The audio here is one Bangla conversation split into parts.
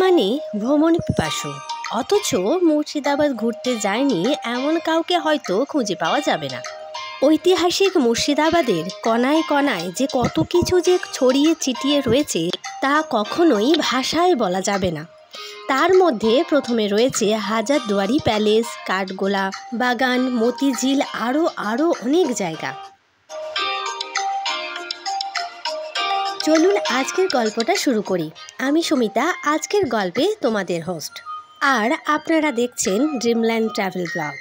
মানে ভ্রমণ পিপাসু, অথচ মুর্শিদাবাদ ঘুরতে যায়নি এমন কাউকে হয়তো খুঁজে পাওয়া যাবে না। ঐতিহাসিক মুর্শিদাবাদের কণায় কণায় যে কত কিছু যে ছড়িয়ে ছিটিয়ে রয়েছে তা কখনোই ভাষায় বলা যাবে না। তার মধ্যে প্রথমে রয়েছে হাজারদুয়ারি প্যালেস, কাঠগোলা বাগান, মতিঝিল, আরও অনেক জায়গা। চলুন আজকের গল্পটা শুরু করি। আমি সুমিতা, আজকের গল্পে তোমাদের হোস্ট, আর আপনারা দেখছেন ড্রিমল্যান্ড ট্রাভেল ব্লগ।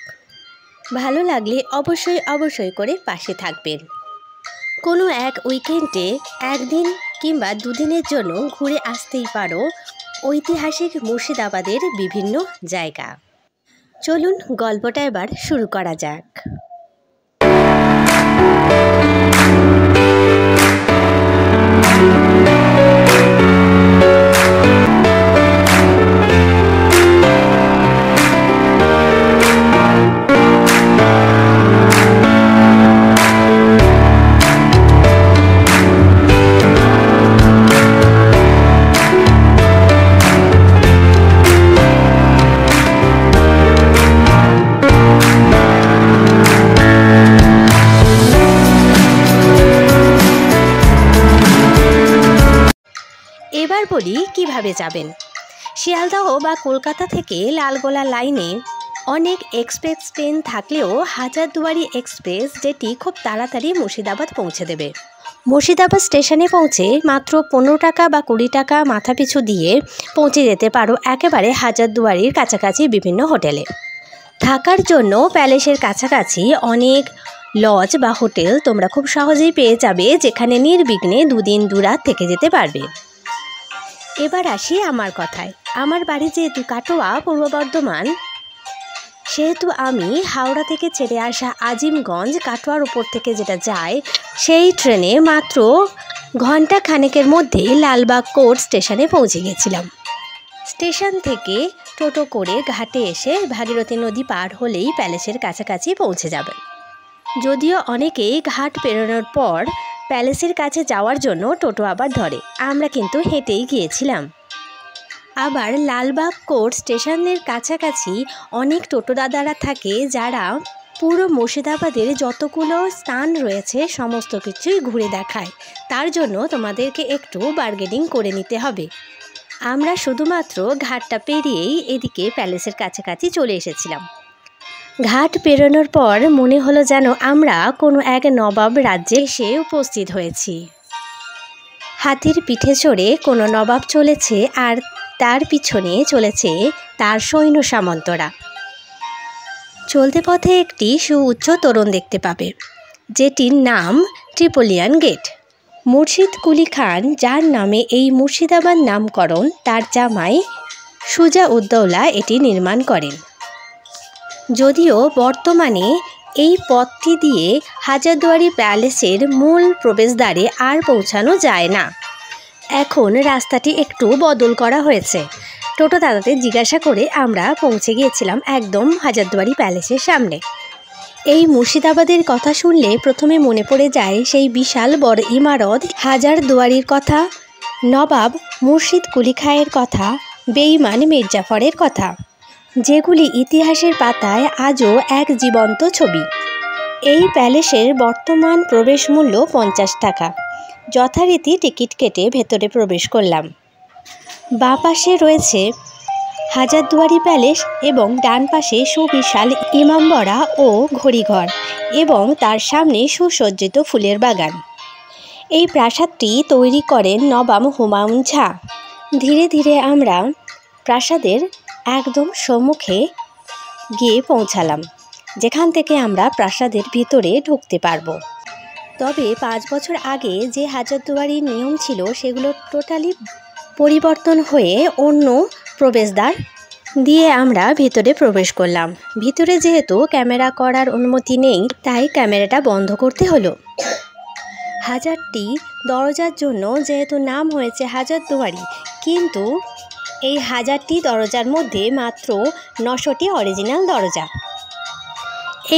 ভালো লাগলে অবশ্যই করে পাশে থাকবেন। কোনো এক উইকেন্ডে একদিন কিংবা দুদিনের জন্য ঘুরে আসতেই পারো ঐতিহাসিক মুর্শিদাবাদের বিভিন্ন জায়গা। চলুন গল্পটা এবার শুরু করা যাক। এবার বলি কিভাবে যাবেন। শিয়ালদহ বা কলকাতা থেকে লালগোলা লাইনে অনেক এক্সপ্রেস ট্রেন থাকলেও হাজারদুয়ারি এক্সপ্রেস যেটি খুব তাড়াতাড়ি মুর্শিদাবাদ পৌঁছে দেবে। মুর্শিদাবাদ স্টেশনে পৌঁছে মাত্র 15 টাকা বা 20 টাকা মাথাপিছু দিয়ে পৌঁছে যেতে পারো একেবারে হাজারদুয়ারির কাছাকাছি বিভিন্ন হোটেলে। থাকার জন্য প্যালেসের কাছাকাছি অনেক লজ বা হোটেল তোমরা খুব সহজেই পেয়ে যাবে, যেখানে নির্বিঘ্নে দুদিন দুরাত থেকে যেতে পারবে। এবার আসি আমার কথায়। আমার বাড়ি যেহেতু কাটোয়া, পূর্ব বর্ধমান, সেহেতু আমি হাওড়া থেকে ছেড়ে আসা আজিমগঞ্জ কাটোয়ার উপর থেকে যেটা যায় সেই ট্রেনে মাত্র ঘন্টা খানেকের মধ্যে লালবাগ কোর্ট স্টেশনে পৌঁছে গেছিলাম। স্টেশন থেকে টোটো করে ঘাটে এসে ভাগীরথী নদী পার হলেই প্যালেসের কাছাকাছি পৌঁছে যাবেন। যদিও অনেকেই ঘাট পেরোনোর পর প্যালেসের কাছে যাওয়ার জন্য টোটো আবার ধরে, আমরা কিন্তু হেঁটেই গিয়েছিলাম। আবার লালবাগ কোর্ট স্টেশনের কাছাকাছি অনেক টোটো দাদারা থাকে যারা পুরো মুর্শিদাবাদের যতগুলো স্থান রয়েছে সমস্ত কিছুই ঘুরে দেখায়। তার জন্য তোমাদেরকে একটু বার্গেনিং করে নিতে হবে। আমরা শুধুমাত্র ঘাটটা পেরিয়েই এদিকে প্যালেসের কাছাকাছি চলে এসেছিলাম। ঘাট পেরোনোর পর মনে হলো যেন আমরা কোনো এক নবাব রাজ্যে এসে উপস্থিত হয়েছি। হাতির পিঠে চড়ে কোনো নবাব চলেছে আর তার পিছনে চলেছে তার সৈন্য সামন্তরা। চলতে পথে একটি সুউচ্চ তোরণ দেখতে পাবে, যেটির নাম ট্রিপলিয়ান গেট। মুর্শিদ কুলি খান, যার নামে এই মুর্শিদাবাদ নামকরণ, তার জামাই সুজা উদ্দৌলা এটি নির্মাণ করেন। যদিও বর্তমানে এই পথটি দিয়ে হাজারদুয়ারি প্যালেসের মূল প্রবেশদ্বারে আর পৌঁছানো যায় না। এখন রাস্তাটি একটু বদল করা হয়েছে। টোটো দাদাদের জিজ্ঞাসা করে আমরা পৌঁছে গিয়েছিলাম একদম হাজারদুয়ারি প্যালেসের সামনে। এই মুর্শিদাবাদের কথা শুনলে প্রথমে মনে পড়ে যায় সেই বিশাল বড় ইমারত হাজারদুয়ারির কথা, নবাব মুর্শিদ কুলি খাঁয়ের কথা, বেঈমান মির্জাফরের কথা, যেগুলি ইতিহাসের পাতায় আজও এক জীবন্ত ছবি। এই প্যালেসের বর্তমান প্রবেশ মূল্য 50 টাকা। যথারীতি টিকিট কেটে ভেতরে প্রবেশ করলাম। বাঁ পাশে রয়েছে হাজারদুয়ারি প্যালেস এবং ডান পাশে সুবিশাল ইমামবাড়া ও ঘড়িঘর এবং তার সামনে সুসজ্জিত ফুলের বাগান। এই প্রাসাদটি তৈরি করেন নবাব হুমায়ুন ঝা। ধীরে ধীরে আমরা প্রাসাদের একদম সম্মুখে গিয়ে পৌঁছালাম, যেখান থেকে আমরা প্রাসাদের ভিতরে ঢুকতে পারবো। তবে 5 বছর আগে যে হাজারদুয়ারির নিয়ম ছিল সেগুলো টোটালি পরিবর্তন হয়ে অন্য প্রবেশদ্বার দিয়ে আমরা ভিতরে প্রবেশ করলাম। ভিতরে যেহেতু ক্যামেরা করার অনুমতি নেই, তাই ক্যামেরাটা বন্ধ করতে হলো। হাজারটি দরজার জন্য যেহেতু নাম হয়েছে হাজারদুয়ারি, কিন্তু এই 1000টি দরজার মধ্যে মাত্র 900টি অরিজিনাল দরজা।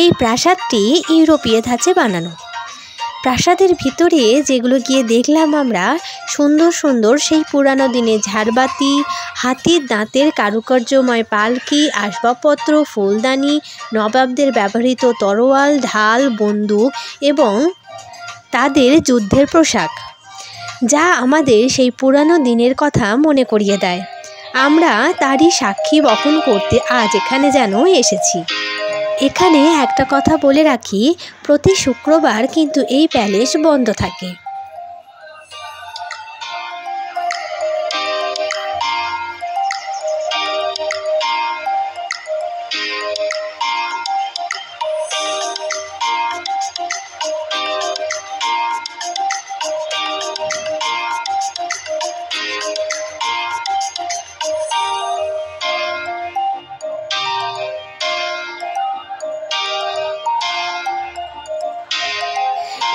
এই প্রাসাদটি ইউরোপীয় ধাঁচে বানানো। প্রাসাদের ভিতরে যেগুলো গিয়ে দেখলাম আমরা, সুন্দর সুন্দর সেই পুরানো দিনের ঝাড়বাতি, হাতির দাঁতের কারুকার্যময় পালকি, আসবাবপত্র, ফুলদানি, নবাবদের ব্যবহৃত তরোয়াল, ঢাল, বন্দুক এবং তাদের যুদ্ধের পোশাক, যা আমাদের সেই পুরানো দিনের কথা মনে করিয়ে দেয়। আমরা তারই সাক্ষী বহন করতে আজ এখানে যেন এসেছি। এখানে একটা কথা বলে রাখি, প্রতি শুক্রবার কিন্তু এই প্যালেস বন্ধ থাকে।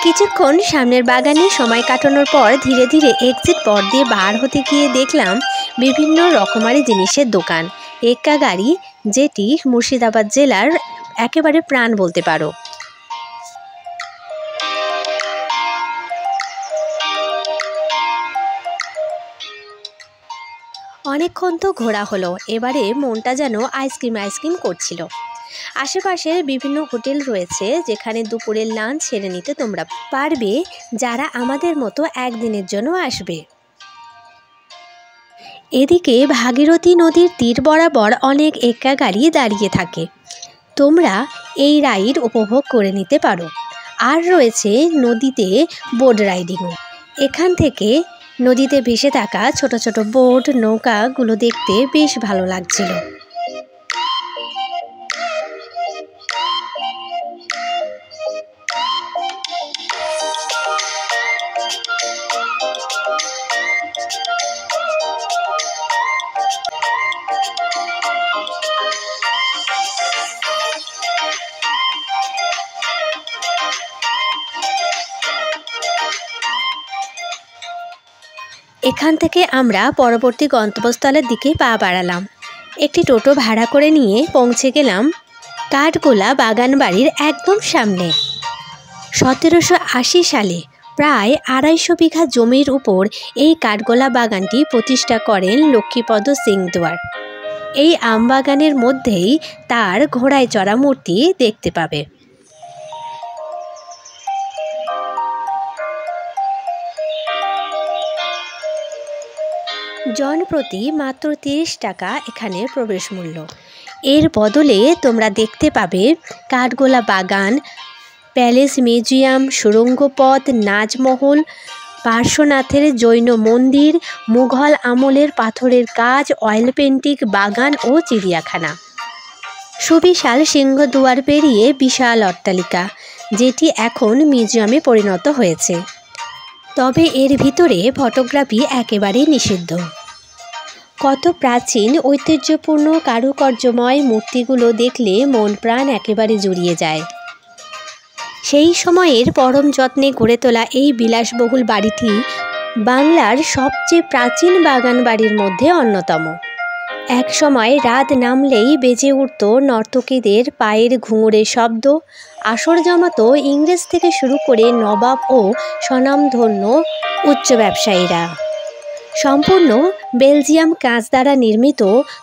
কিছুক্ষণ সামনের বাগানে সময় কাটানোর পর ধীরে ধীরে এক্সিট পথ দিয়ে বার হতে গিয়ে দেখলাম বিভিন্ন রকমারি জিনিসের দোকান, এক্কা গাড়ি, যেটি মুর্শিদাবাদ জেলার একেবারে প্রাণ বলতে পারো। অনেকক্ষণ তো ঘোরা হলো, এবারে মনটা যেন আইসক্রিম করছিল। আশেপাশে বিভিন্ন হোটেল রয়েছে যেখানে দুপুরের লাঞ্চ সেরে নিতে তোমরা পারবে, যারা আমাদের মতো একদিনের জন্য আসবে। এদিকে ভাগীরথী নদীর তীর বরাবর অনেক এক্কা গাড়ি দাঁড়িয়ে থাকে, তোমরা এই রাইড উপভোগ করে নিতে পারো। আর রয়েছে নদীতে বোট রাইডিংও। এখান থেকে নদীতে ভেসে থাকা ছোট ছোট বোট, নৌকাগুলো দেখতে বেশ ভালো লাগছিল। এখান থেকে আমরা পরবর্তী গন্তব্যস্থলের দিকে পা বাড়ালাম। একটি টোটো ভাড়া করে নিয়ে পৌঁছে গেলাম কাঠগোলা বাগান বাড়ির একদম সামনে। 1780 সালে প্রায় 250 বিঘা জমির উপর এই কাঠগোলা বাগানটি প্রতিষ্ঠা করেন লক্ষ্মীপদ সিংদুয়ার। এই আমবাগানের মধ্যেই তার ঘোড়ায় চড়া মূর্তি দেখতে পাবে। জনপ্রতি মাত্র 30 টাকা এখানে প্রবেশ মূল্য। এর বদলে তোমরা দেখতে পাবে কাঠগোলা বাগান, প্যালেস মিউজিয়াম, সুড়ঙ্গ পথ, নাজমহল, পার্শ্বনাথের জৈন মন্দির, মুঘল আমলের পাথরের কাজ, অয়েল পেন্টিং, বাগান ও চিড়িয়াখানা। সুবিশাল সিংহদুয়ার পেরিয়ে বিশাল অট্টালিকা, যেটি এখন মিউজিয়ামে পরিণত হয়েছে। তবে এর ভিতরে ফটোগ্রাফি একেবারেই নিষিদ্ধ। কত প্রাচীন ঐতিহ্যপূর্ণ কারুকার্যময় মূর্তিগুলো দেখলে মন প্রাণ একেবারে জুড়িয়ে যায়। সেই সময়ের পরম যত্নে গড়ে তোলা এই বিলাসবহুল বাড়িটি বাংলার সবচেয়ে প্রাচীন বাগান বাড়ির মধ্যে অন্যতম। এক সময় রাত নামলেই বেজে উঠত নর্তকীদের পায়ের ঘুঙুরের শব্দ। আসর জমাতো ইংরেজ থেকে শুরু করে নবাব ও স্বনামধন্য উচ্চ ব্যবসায়ীরা। সম্পূর্ণ বেলজিয়াম কাঁচ দ্বারা নির্মিত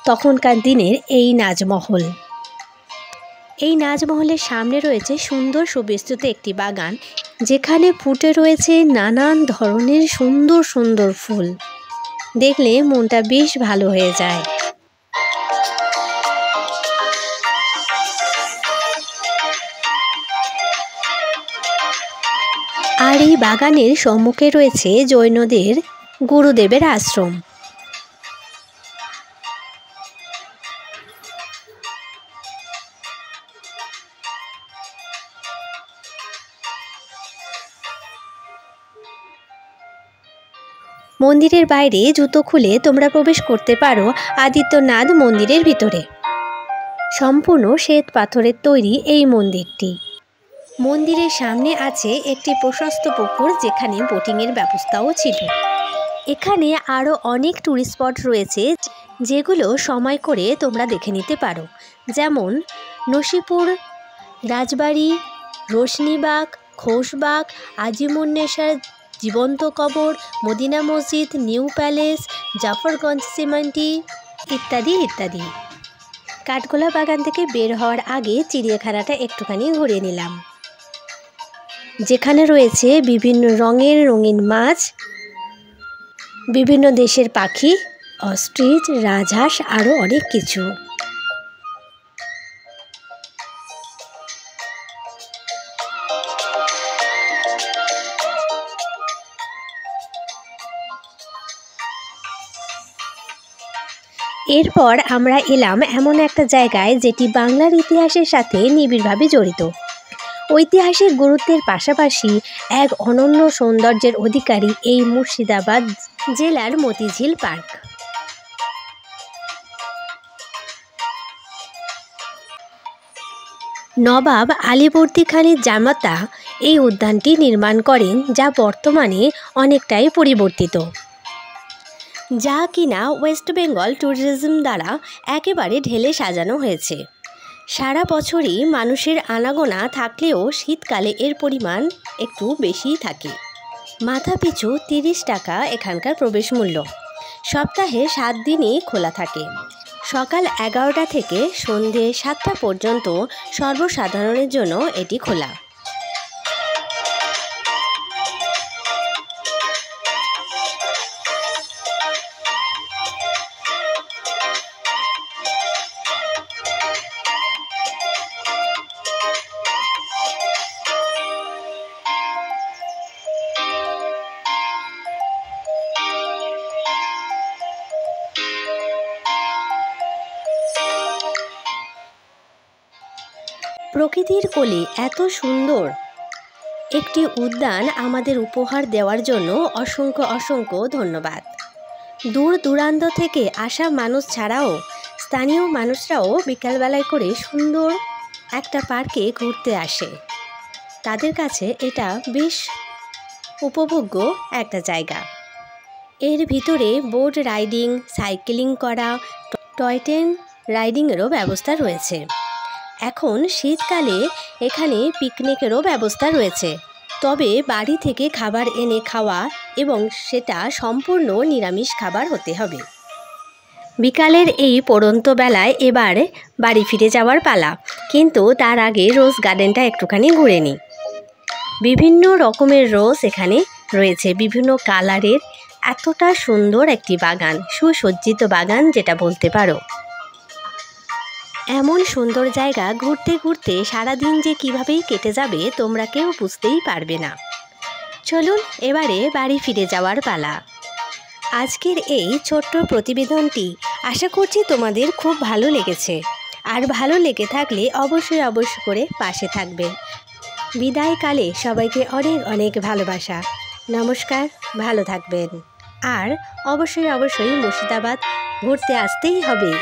তখনকার দিনের এই নাজমহল। এই নাজমহলের সামনে রয়েছে সুন্দর সুবিস্তৃত একটি বাগান, যেখানে ফুটে রয়েছে নানান ধরনের সুন্দর সুন্দর ফুল। দেখলে মনটা বেশ ভালো হয়ে যায়। আর এই বাগানের সম্মুখে রয়েছে জৈনদের গুরুদেবের আশ্রম। মন্দিরের বাইরে জুতো খুলে তোমরা প্রবেশ করতে পারো আদিত্যনাথ মন্দিরের ভিতরে। সম্পূর্ণ শ্বেত পাথরের তৈরি এই মন্দিরটি। মন্দিরের সামনে আছে একটি প্রশস্ত পুকুর, যেখানে বোটিংয়ের ব্যবস্থাও ছিল। এখানে আরও অনেক ট্যুরিস্ট স্পট রয়েছে, যেগুলো সময় করে তোমরা দেখে নিতে পারো, যেমন নসিপুর, রাজবাড়ি, রোশনীবাগ, খোশবাগ, আজিমুন্নেসার জীবন্ত কবর, মদিনা মসজিদ, নিউ প্যালেস, জাফরগঞ্জ সিমান্টি ইত্যাদি ইত্যাদি। কাঠগোলা বাগান থেকে বের হওয়ার আগে চিড়িয়াখানাটা একটুখানি ঘুরে নিলাম, যেখানে রয়েছে বিভিন্ন রঙের রঙিন মাছ, বিভিন্ন দেশের পাখি, অস্ট্রিচ, রাজহাঁস, আরও অনেক কিছু। এরপর আমরা এলাম এমন একটা জায়গায় যেটি বাংলার ইতিহাসের সাথে নিবিড়ভাবে জড়িত। ঐতিহাসিক গুরুত্বের পাশাপাশি এক অনন্য সৌন্দর্যের অধিকারী এই মুর্শিদাবাদ জেলার মতিঝিল পার্ক। নবাব আলীবর্দী খানের জামাতা এই উদ্যানটি নির্মাণ করেন, যা বর্তমানে অনেকটাই পরিবর্তিত, যা কিনা ওয়েস্ট বেঙ্গল ট্যুরিজম দ্বারা একেবারে ঢেলে সাজানো হয়েছে। সারা বছরই মানুষের আনাগোনা থাকলেও শীতকালে এর পরিমাণ একটু বেশিই থাকে। মাথাপিছু 30 টাকা এখানকার প্রবেশ মূল্য। সপ্তাহে 7 দিনই খোলা থাকে। সকাল 11টা থেকে সন্ধে 7টা পর্যন্ত সর্বসাধারণের জন্য এটি খোলা। প্রকৃতির কোলে এত সুন্দর একটি উদ্যান আমাদের উপহার দেওয়ার জন্য অসংখ্য অসংখ্য ধন্যবাদ। দূর দূরান্ত থেকে আসা মানুষ ছাড়াও স্থানীয় মানুষরাও বিকালবেলায় করে সুন্দর একটা পার্কে ঘুরতে আসে। তাদের কাছে এটা বেশ উপভোগ্য একটা জায়গা। এর ভিতরে বোট রাইডিং, সাইকেলিং করা, টয় ট্রেন রাইডিংয়েরও ব্যবস্থা রয়েছে। এখন শীতকালে এখানে পিকনিকেরও ব্যবস্থা রয়েছে, তবে বাড়ি থেকে খাবার এনে খাওয়া এবং সেটা সম্পূর্ণ নিরামিষ খাবার হতে হবে। বিকালের এই পড়ন্ত বেলায় এবার বাড়ি ফিরে যাওয়ার পালা, কিন্তু তার আগে রোজ গার্ডেনটা একটুখানি ঘুরে নিই। বিভিন্ন রকমের রোজ এখানে রয়েছে, বিভিন্ন কালারের। এতটা সুন্দর একটি বাগান, সুসজ্জিত বাগান যেটা বলতে পারো। এমন সুন্দর জায়গা ঘুরতে ঘুরতে সারাদিন যে কীভাবেই কেটে যাবে তোমরা কেউ বুঝতেই পারবে না। চলুন এবারে বাড়ি ফিরে যাওয়ার পালা। আজকের এই ছোট্ট প্রতিবেদনটি আশা করছি তোমাদের খুব ভালো লেগেছে, আর ভালো লেগে থাকলে অবশ্যই করে পাশে থাকবেন। বিদায়কালে সবাইকে অনেক অনেক ভালোবাসা। নমস্কার, ভালো থাকবেন। আর অবশ্যই মুর্শিদাবাদ ঘুরতে আসতেই হবে।